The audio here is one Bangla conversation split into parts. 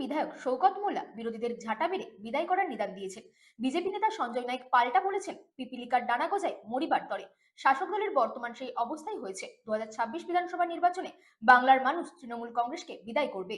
বিধায়ক শওকত মোল্লা বিরোধীদের ঝাঁটা মেরে বিদায় করার নিদান দিয়েছেন। বিজেপি নেতা সঞ্জয় নাইক পাল্টা বলেছেন, পিপিলিকার ডানা গজায় মরিবার তরে। শাসক দলের বর্তমান সেই অবস্থাই হয়েছে। 2026 বিধানসভা নির্বাচনে বাংলার মানুষ তৃণমূল কংগ্রেসকে বিদায় করবে।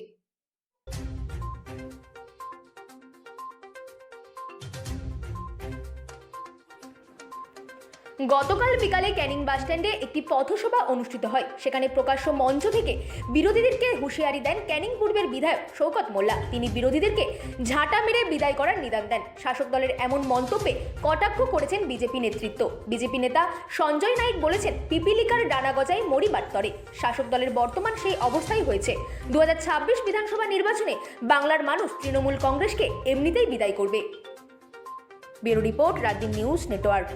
গতকাল বিকালে ক্যানিং বাসস্ট্যান্ডে একটি পথসভা অনুষ্ঠিত হয়। সেখানে প্রকাশ্য মঞ্চ থেকে বিরোধীদেরকে হুঁশিয়ারি দেন ক্যানিং পূর্বের বিধায়ক শওকত মোল্লা। তিনি বিরোধীদেরকে ঝাঁটা মেরে বিদায় করার নিদান দেন। শাসক দলের এমন মন্তব্যে কটাক্ষ করেছেন বিজেপি নেতৃত্ব। বিজেপি নেতা সঞ্জয় নাইক বলেছেন, পিপিলিকার ডানা গজায় মরিবার তরে। শাসক দলের বর্তমান সেই অবস্থাই হয়েছে। 2026 বিধানসভা নির্বাচনে বাংলার মানুষ তৃণমূল কংগ্রেসকে এমনিতেই বিদায় করবে। Bureau report, রাতদিন news network.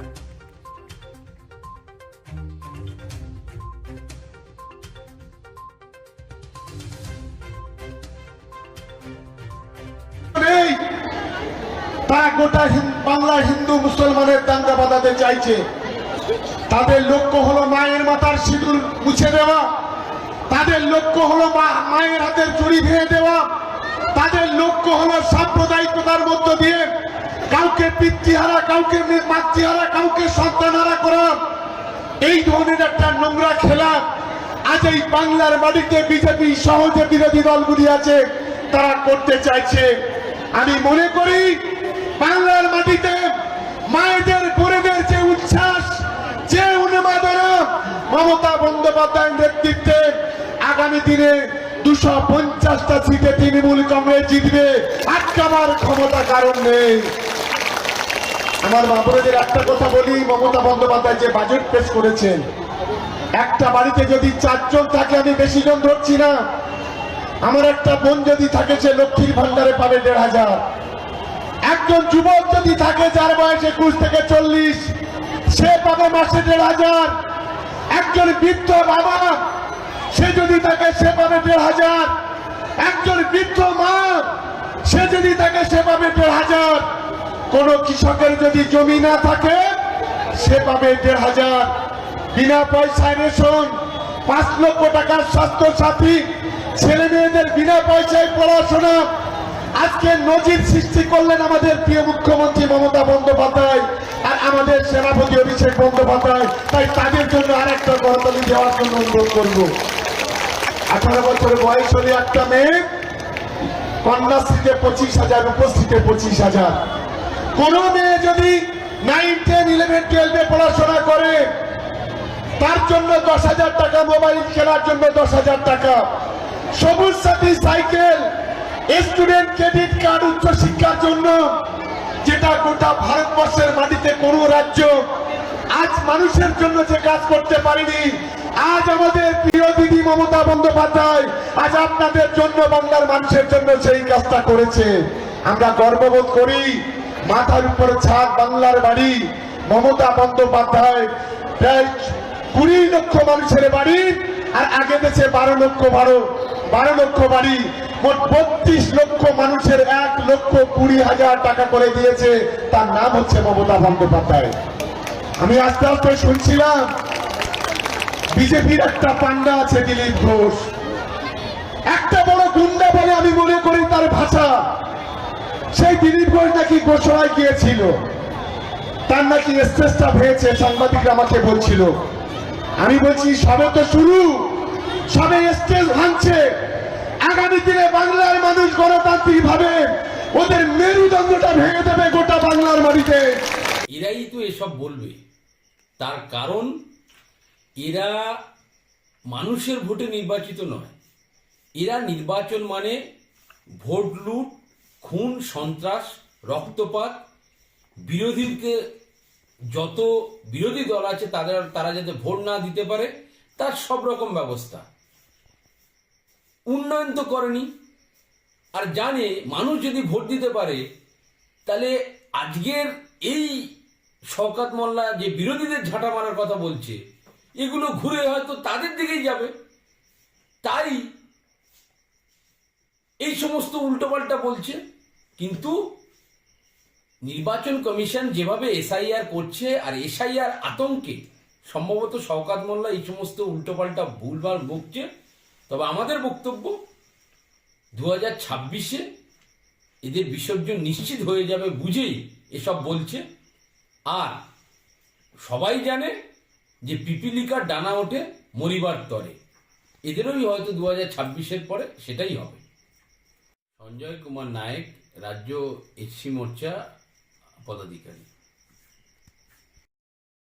তারা গোটা বাংলা হিন্দু মুসলমানের দাঙ্গা বাঁধাতে চাইছে। তাদের লক্ষ্য হলো মায়ের মাথার সিঁদুর মুছে দেওয়া, তাদের লক্ষ্য হলো মায়ের হাতের চুড়ি ভেঙে দেওয়া, তাদের লক্ষ্য হলো সাম্প্রদায়িকতার মধ্য দিয়ে কাউকে পিতৃহারা, কাউকে মাতৃহারা, কাউকে সন্তানহারা করা। এই ধরনের একটা নোংরা খেলা আজ এই বাংলার মাটিতে বিজেপি সহ যে বিরোধী দলগুলি আছে তারা করতে চাইছে। আমি মনে করি বাংলার মাটিতে মায়েদের বোনেদের যে উচ্ছ্বাস, যে উন্মাদনা মমতা বন্দ্যোপাধ্যায়ের নেতৃত্বে আগামী দিনে 250টা সিটে তৃণমূল কংগ্রেস জিতবে, আটকাবার ক্ষমতা কারণ নেই। আমার বাবুদের একটা কথা বলি, মমতা বন্দ্যোপাধ্যায় যে বাজেট পেশ করেছেন, একটা বাড়িতে যদি 4 জন থাকে, আমি বেশি জন ধরছি না, আমার একটা বোন যদি থাকে সে লক্ষ্মীর ভান্ডারে পাবে 1,500। একজন যুবক যদি থাকে যার বয়স 21 থেকে 40 সে পাবে মাসে 1,500। একজন বৃদ্ধ বাবা সে যদি থাকে সে পাবে 1,500। একজন বৃদ্ধ মা সে যদি থাকে সে পাবে 1,500। কোন কৃষকের যদি জমি না থাকে সে পাবে 1,500। বিনা পয়সায় রেশন, 5 লক্ষ টাকার স্বাস্থ্য সাথী, ছেলে মেয়েদের বিনা পয়সায় পড়াশোনা। আজকে নজির সৃষ্টি করলেন আমাদের প্রিয় মুখ্যমন্ত্রী মমতা বন্দ্যোপাধ্যায় আর আমাদের সেনাপতি অভিষেক বন্দ্যোপাধ্যায়। তাই তাদের জন্য আরেকটা করতালি দেওয়ার জন্য অনুরোধ করব। 18 বছর বয়স হলে একটা মেয়ে, কন্যাশ্রীতে 25,000, উপস্থিতে 25,000। কোন মেয়ে যদি 9, 10, 11, 12 পড়াশোনা করে তার জন্য 10,000 টাকা, মোবাইল কেনার জন্য 10,000 টাকা, সবুজ সাথী সাইকেল, স্টুডেন্ট ক্রেডিট কার্ড উচ্চশিক্ষার জন্য, যেটা গোটা ভারতবর্ষের মাটিতে কোন রাজ্য আজ মানুষের জন্য যে কাজ করতে পারেনি, আজ আমাদের প্রিয় দিদি মমতা বন্দ্যোপাধ্যায় আজ আপনাদের জন্য, বাংলার মানুষের জন্য সেই কাজটা করেছে। আমরা গর্ববোধ করি। মাথার উপর ছাদ, বাংলার বাড়ি, মমতা বন্দ্যোপাধ্যায় প্রায় 20 লক্ষ মানুষের বাড়ি, আর আগে দেশে 12 লক্ষ বাড়ি, মোট 32 লক্ষ মানুষের 1,20,000 টাকা করে দিয়েছে। তার নাম হচ্ছে মমতা বন্দ্যোপাধ্যায়। আমি আস্তে আস্তে শুনছিলাম বিজেপির একটা পান্ডা আছে দিলীপ ঘোষ, একটা বড় গুন্ডা বলে আমি মনে করি তার ভাষা। সেই দিলীপ ঘোষ নাকি ঘোষণায় গিয়েছিল, তার নাকি স্টেজটা ভেঙেছে, সাংবাদিকরা আমাকে বলছিল। আমি বলছি সবে তো শুরু, সবে স্টেজ ভাঙছে। আগামী দিনে বাংলার মানুষ গণতান্ত্রিক ভাবে ওদের মেরুদণ্ডটা ভেঙে দেবে গোটা বাংলার মাটিতে। এরাই তো এসব বলবে, তার কারণ এরা মানুষের ভোটে নির্বাচিত নয়। এরা নির্বাচন মানে ভোট লুট, খুন, সন্ত্রাস, রক্তপাত, বিরোধীকে, যত বিরোধী দল আছে তারা যাতে ভোট না দিতে পারে তার সব রকম ব্যবস্থা। উন্নয়ন তো করেনি, আর জানে মানুষ যদি ভোট দিতে পারে তাহলে আজকের এই শওকত মোল্লা যে বিরোধীদের ঝাঁটা মারার কথা বলছে, এগুলো ঘুরে হয়তো তাদের দিকেই যাবে। তাই এই সমস্ত উল্টোপাল্টা বলছে। কিন্তু নির্বাচন কমিশন যেভাবে এসআইআর করছে, আর এসআইআর আতঙ্কে সম্ভবত শওকত মোল্লা এই সমস্ত উল্টোপাল্টা ভুলভাল বকছে। তবে আমাদের বক্তব্য 2026-এ এদের বিসর্জন নিশ্চিত হয়ে যাবে বুঝেই এসব বলছে। আর সবাই জানে যে পিপিলিকার ডানা ওঠে মরিবার তরে, এদেরই হয়তো 2026-এর পরে সেটাই হবে। সঞ্জয় কুমার নায়েক, রাজ্য এসসি মোর্চা পদাধিকারী।